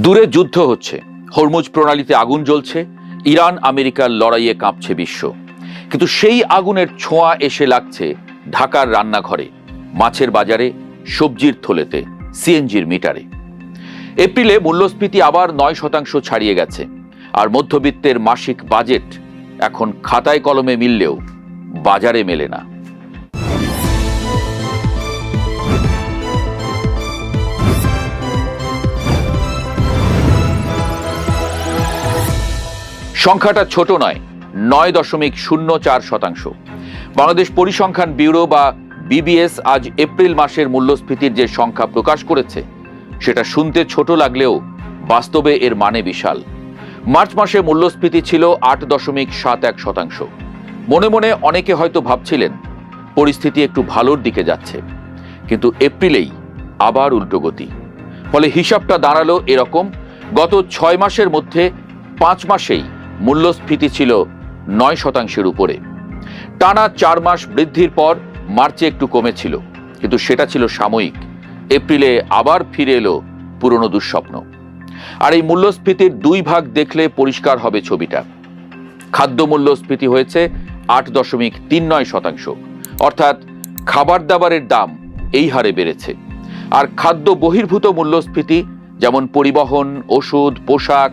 দূরে যুদ্ধ হচ্ছে, হরমুজ প্রণালীতে আগুন জ্বলছে, ইরান আমেরিকার লড়াইয়ে কাঁপছে বিশ্ব। কিন্তু সেই আগুনের ছোঁয়া এসে লাগছে ঢাকার রান্নাঘরে, মাছের বাজারে, সবজির থলেতে, সিএনজির মিটারে। এপ্রিলে মূল্যস্ফীতি আবার 9% ছাড়িয়ে গেছে, আর মধ্যবিত্তের মাসিক বাজেট এখন খাতায় কলমে মিললেও বাজারে মেলে না। সংখ্যাটা ছোট নয়, 9.04%। বাংলাদেশ পরিসংখ্যান ব্যুরো বা বিবিএস আজ এপ্রিল মাসের মূল্যস্ফীতির যে সংখ্যা প্রকাশ করেছে, সেটা শুনতে ছোট লাগলেও বাস্তবে এর মানে বিশাল। মার্চ মাসে মূল্যস্ফীতি ছিল 8.71%। মনে মনে অনেকে হয়তো ভাবছিলেন পরিস্থিতি একটু ভালোর দিকে যাচ্ছে, কিন্তু এপ্রিলেই আবার উল্টো গতি। ফলে হিসাবটা দাঁড়ালো এরকম: গত 6 মাসের মধ্যে 5 মাসেই মূল্যস্ফীতি ছিল 9%-এর উপরে। টানা 4 মাস বৃদ্ধির পর মার্চে একটু কমেছিল, কিন্তু সেটা ছিল সাময়িক। এপ্রিলে আবার ফিরে এলো পুরনো দুঃস্বপ্ন। আর এই মূল্যস্ফীতির 2 ভাগ দেখলে পরিষ্কার হবে ছবিটা। খাদ্য মূল্যস্ফীতি হয়েছে 8.39%, অর্থাৎ খাবার দাবারের দাম এই হারে বেড়েছে। আর খাদ্য বহির্ভূত মূল্যস্ফীতি, যেমন পরিবহন, ওষুধ, পোশাক,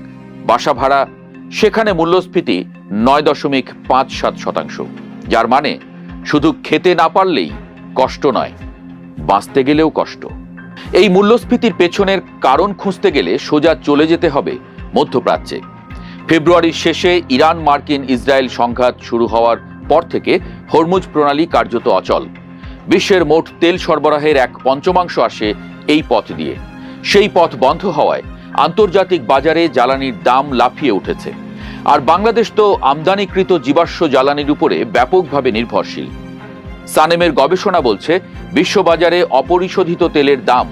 বাসা ভাড়া, সেখানে মূল্যস্ফীতি 9.57%, যার মানে শুধু খেতে না পারলেই কষ্ট নয়, বাঁচতে গেলেও কষ্ট। এই মূল্যস্ফীতির পেছনের কারণ খুঁজতে গেলে সোজা চলে যেতে হবে মধ্যপ্রাচ্যে। ফেব্রুয়ারির শেষে ইরান মার্কিন ইসরায়েল সংঘাত শুরু হওয়ার পর থেকে হরমুজ প্রণালী কার্যত অচল। বিশ্বের মোট তেল সরবরাহের 1/5 আসে এই পথ দিয়ে। সেই পথ বন্ধ হওয়ায় আন্তর্জাতিক বাজারে জ্বালানির দাম লাফিয়ে উঠেছে। আর বাংলাদেশ তো আমদানিকৃত জীবাশ্ম জ্বালানির উপরে ব্যাপকভাবে নির্ভরশীল। সানেমের গবেষণা বলছে, বিশ্ববাজারে অপরিশোধিত তেলের দাম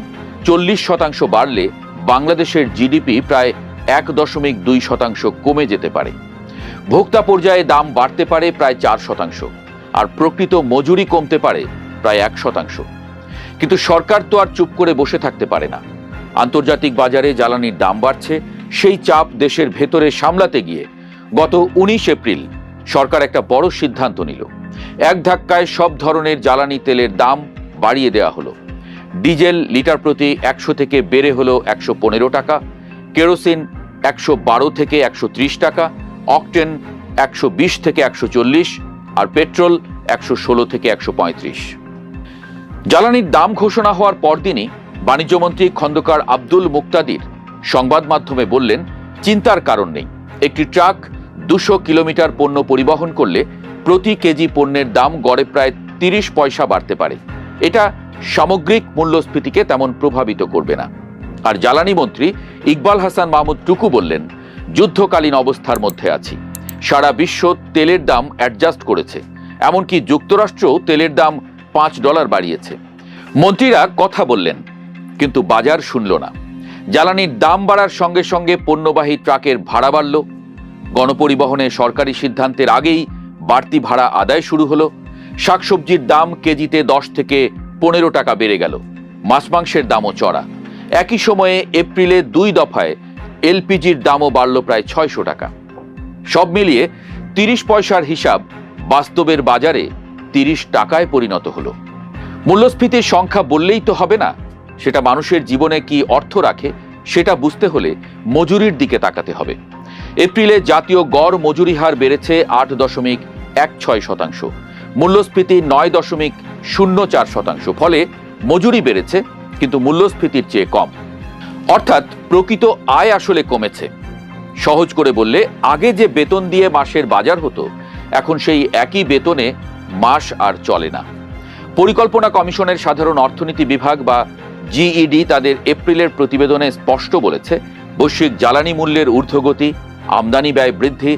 40% বাড়লে বাংলাদেশের জিডিপি প্রায় 1.2% কমে যেতে পারে। ভোক্তা পর্যায়ে দাম বাড়তে পারে প্রায় 4%, আর প্রকৃত মজুরি কমতে পারে প্রায় 1%। কিন্তু সরকার তো আর চুপ করে বসে থাকতে পারে না। আন্তর্জাতিক বাজারে জ্বালানির দাম বাড়ছে, সেই চাপ দেশের ভেতরে সামলাতে গিয়ে গত 19 এপ্রিল সরকার একটা বড় সিদ্ধান্ত নিল। এক ধাক্কায় সব ধরনের জ্বালানি তেলের দাম বাড়িয়ে দেওয়া হলো। ডিজেল লিটার প্রতি 100 থেকে বেড়ে হলো 115 টাকা, কেরোসিন 112 থেকে 130 টাকা, অকটেন 120 থেকে 140, আর পেট্রোল 116 থেকে 135। জ্বালানির দাম ঘোষণা হওয়ার পরদিনই বাণিজ্যমন্ত্রী খন্দকার আব্দুল মুক্তাদির সংবাদ মাধ্যমে বললেন, চিন্তার কারণ নেই। একটি ট্রাক 200 কিলোমিটার পণ্য পরিবহন করলে প্রতি কেজি পণ্যের দাম গড়ে প্রায় 30 পয়সা বাড়তে পারে। এটা সামগ্রিক মূল্যস্ফীতিকে তেমন প্রভাবিত করবে না। আর জ্বালানি মন্ত্রী ইকবাল হাসান মাহমুদ টুকু বললেন, যুদ্ধকালীন অবস্থার মধ্যে আছি, সারা বিশ্ব তেলের দাম অ্যাডজাস্ট করেছে, এমনকি যুক্তরাষ্ট্রও তেলের দাম $5 বাড়িয়েছে। মন্ত্রীরা কথা বললেন, কিন্তু বাজার শুনল না। জ্বালানির দাম বাড়ার সঙ্গে সঙ্গে পণ্যবাহী ট্রাকের ভাড়া বাড়ল। গণপরিবহনে সরকারি সিদ্ধান্তের আগেই বাড়তি ভাড়া আদায় শুরু হলো। শাকসবজির দাম কেজিতে 10 থেকে 15 টাকা বেড়ে গেল। মাছ মাংসের দামও চড়া। একই সময়ে এপ্রিলে 2 দফায় এলপিজির দামও বাড়ল প্রায় 600 টাকা। সব মিলিয়ে 30 পয়সার হিসাব বাস্তবের বাজারে 30 টাকায় পরিণত হলো। মূল্যস্ফীতির সংখ্যা বললেই তো হবে না, সেটা মানুষের জীবনে কি অর্থ রাখে সেটা বুঝতে হলে মজুরির দিকে তাকাতে হবে। এপ্রিলে জাতীয় গড় মজুরি হার বেড়েছে 8.16%, মূল্যস্ফীতি 9.04%। ফলে মজুরি বেড়েছে, কিন্তু মূল্যস্ফীতির চেয়ে কম। অর্থাৎ প্রকৃত আয় আসলে কমেছে। সহজ করে বললে, আগে যে বেতন দিয়ে মাসের বাজার হতো, এখন সেই একই বেতনে মাস আর চলে না। পরিকল্পনা কমিশনের সাধারণ অর্থনীতি বিভাগ বা জিইডি তাদের এপ্রিলের প্রতিবেদনে স্পষ্ট বলেছে, বৈশ্বিক জ্বালানি মূল্যের ঊর্ধ্বগতি, আমদানি ব্যয় বৃদ্ধি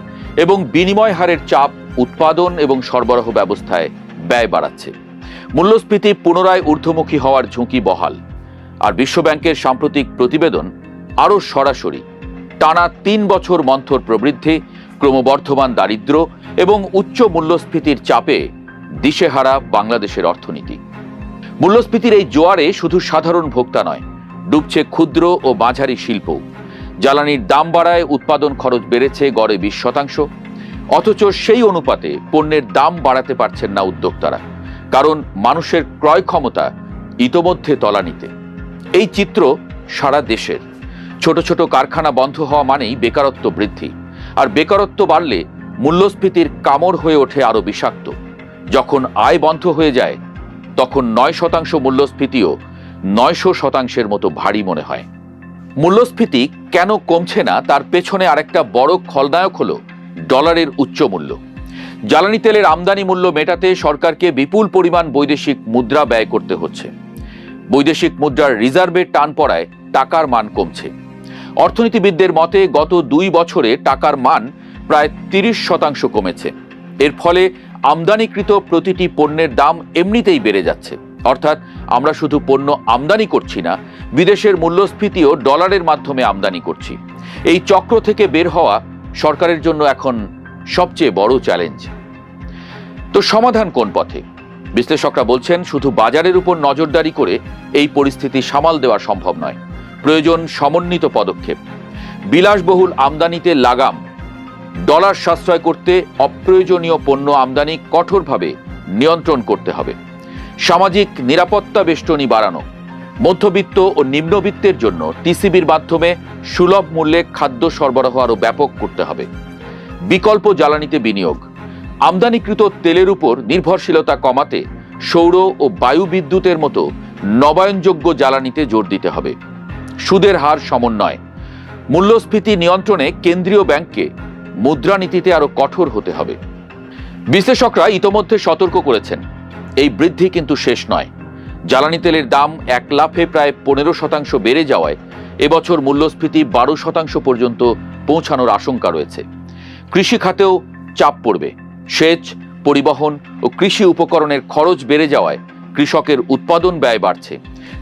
এবং বিনিময় হারের চাপ উৎপাদন এবং সরবরাহ ব্যবস্থায় ব্যয় বাড়াচ্ছে। মূল্যস্ফীতি পুনরায় ঊর্ধ্বমুখী হওয়ার ঝুঁকি বহাল। আর বিশ্বব্যাংকের সাম্প্রতিক প্রতিবেদন আরও সরাসরি টানা 3 বছর মন্থর প্রবৃদ্ধি, ক্রমবর্ধমান দারিদ্র্য এবং উচ্চ মূল্যস্ফীতির চাপে দিশেহারা বাংলাদেশের অর্থনীতি। মূল্যস্ফীতির এই জোয়ারে শুধু সাধারণ ভোক্তা নয়, ডুবছে ক্ষুদ্র ও মাঝারি শিল্প। জ্বালানির দাম বাড়ায় উৎপাদন খরচ বেড়েছে গড়ে 20%, অথচ সেই অনুপাতে পণ্যের দাম বাড়াতে পারছেন না উদ্যোক্তারা, কারণ মানুষের ক্রয় ক্ষমতা ইতোমধ্যে তলানিতে। এই চিত্র সারা দেশের। ছোট ছোট কারখানা বন্ধ হওয়া মানেই বেকারত্ব বৃদ্ধি, আর বেকারত্ব বাড়লে মূল্যস্ফীতির কামড় হয়ে ওঠে আরো বিষাক্ত। যখন আয় বন্ধ হয়ে যায় তখন 9% মূল্যস্ফীতিও 900% মতো ভারী মনে হয়। মূল্যস্ফীতি কেন কমছে না তার পেছনে আরেকটা বড় খলনায়ক হলো ডলারের উচ্চ মূল্য। জ্বালানি তেলের আমদানি মূল্য মেটাতে সরকারকে বিপুল পরিমাণ বৈদেশিক মুদ্রা ব্যয় করতে হচ্ছে। বৈদেশিক মুদ্রার রিজার্ভে টান পড়ায় টাকার মান কমছে। অর্থনীতিবিদদের মতে গত 2 বছরে টাকার মান প্রায় 30% কমেছে। এর ফলে আমদানিকৃত প্রতিটি পণ্যের দাম এমনিতেই বেড়ে যাচ্ছে। অর্থাৎ আমরা শুধু পণ্য আমদানি করছি না, বিদেশের মূল্যস্ফীতিও ডলারের মাধ্যমে আমদানি করছি। এই চক্র থেকে বের হওয়া সরকারের জন্য এখন সবচেয়ে বড় চ্যালেঞ্জ। তো সমাধান কোন পথে? বিশ্লেষকরা বলছেন শুধু বাজারের উপর নজরদারি করে এই পরিস্থিতি সামাল দেওয়া সম্ভব নয়। প্রয়োজন সমন্বিত পদক্ষেপ। বিলাসবহুল আমদানিতে লাগাম, ডলার সাশ্রয় করতে অপ্রয়োজনীয় পণ্য আমদানি কঠোরভাবে নিয়ন্ত্রণ করতে হবে। সামাজিক নিরাপত্তা বেষ্টনী বাড়ানো, মধ্যবিত্ত ও নিম্নবিত্তের জন্য টিসিবির মাধ্যমে সুলভ মূল্যে খাদ্য সরবরাহ আরও ব্যাপক করতে হবে। বিকল্প জ্বালানিতে বিনিয়োগ, আমদানিকৃত তেলের উপর নির্ভরশীলতা কমাতে সৌর ও বায়ু বিদ্যুতের মতো নবায়নযোগ্য জ্বালানিতে জোর দিতে হবে। সুদের হার সমন্বয়, মূল্যস্ফীতি নিয়ন্ত্রণে কেন্দ্রীয় ব্যাংককে মুদ্রানীতিতে আরো কঠোর হতে হবে। বিশ্লেষকরা ইতোমধ্যে সতর্ক করেছেন এই বৃদ্ধি কিন্তু শেষ নয়। জ্বালানি তেলের দাম এক লাফে প্রায় 15% বেড়ে যাওয়ায় এবছর মূল্যস্ফীতি 12% পর্যন্ত পৌঁছানোর আশঙ্কা রয়েছে। কৃষি খাতেও চাপ পড়বে। সেচ, পরিবহন ও কৃষি উপকরণের খরচ বেড়ে যাওয়ায় কৃষকের উৎপাদন ব্যয় বাড়ছে,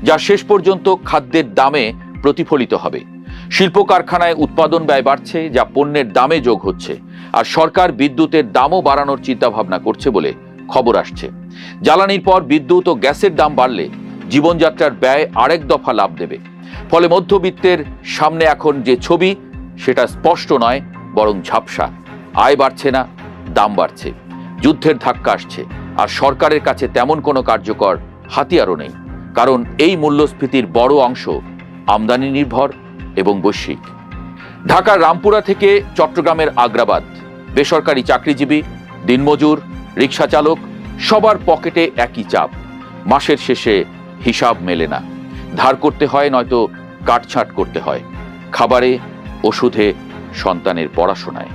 যা শেষ পর্যন্ত খাদ্যের দামে প্রতিফলিত হবে। শিল্প কারখানায় উৎপাদন ব্যয় বাড়ছে, যা পণ্যের দামে যোগ হচ্ছে। আর সরকার বিদ্যুতের দামও বাড়ানোর চিন্তাভাবনা করছে বলে খবর আসছে। জ্বালানির পর বিদ্যুৎ ও গ্যাসের দাম বাড়লে জীবনযাত্রার ব্যয় আরেক দফা লাভ দেবে। ফলে মধ্যবিত্তের সামনে এখন যে ছবি সেটা স্পষ্ট নয়, বরং ঝাপসা। আয় বাড়ছে না, দাম বাড়ছে, যুদ্ধের ধাক্কা আসছে, আর সরকারের কাছে তেমন কোনো কার্যকর হাতিয়ারও নেই। কারণ এই মূল্যস্ফীতির বড় অংশ আমদানি নির্ভর এবং বৈশ্বিক। ঢাকার রামপুরা থেকে চট্টগ্রামের আগ্রাবাদ, বেসরকারি চাকরিজীবী, দিনমজুর, রিক্সা চালক সবার পকেটে একই চাপ। মাসের শেষে হিসাব মেলে না, ধার করতে হয়, নয়তো কাটছাঁট করতে হয়, খাবারে, ওষুধে, সন্তানের পড়াশোনায়।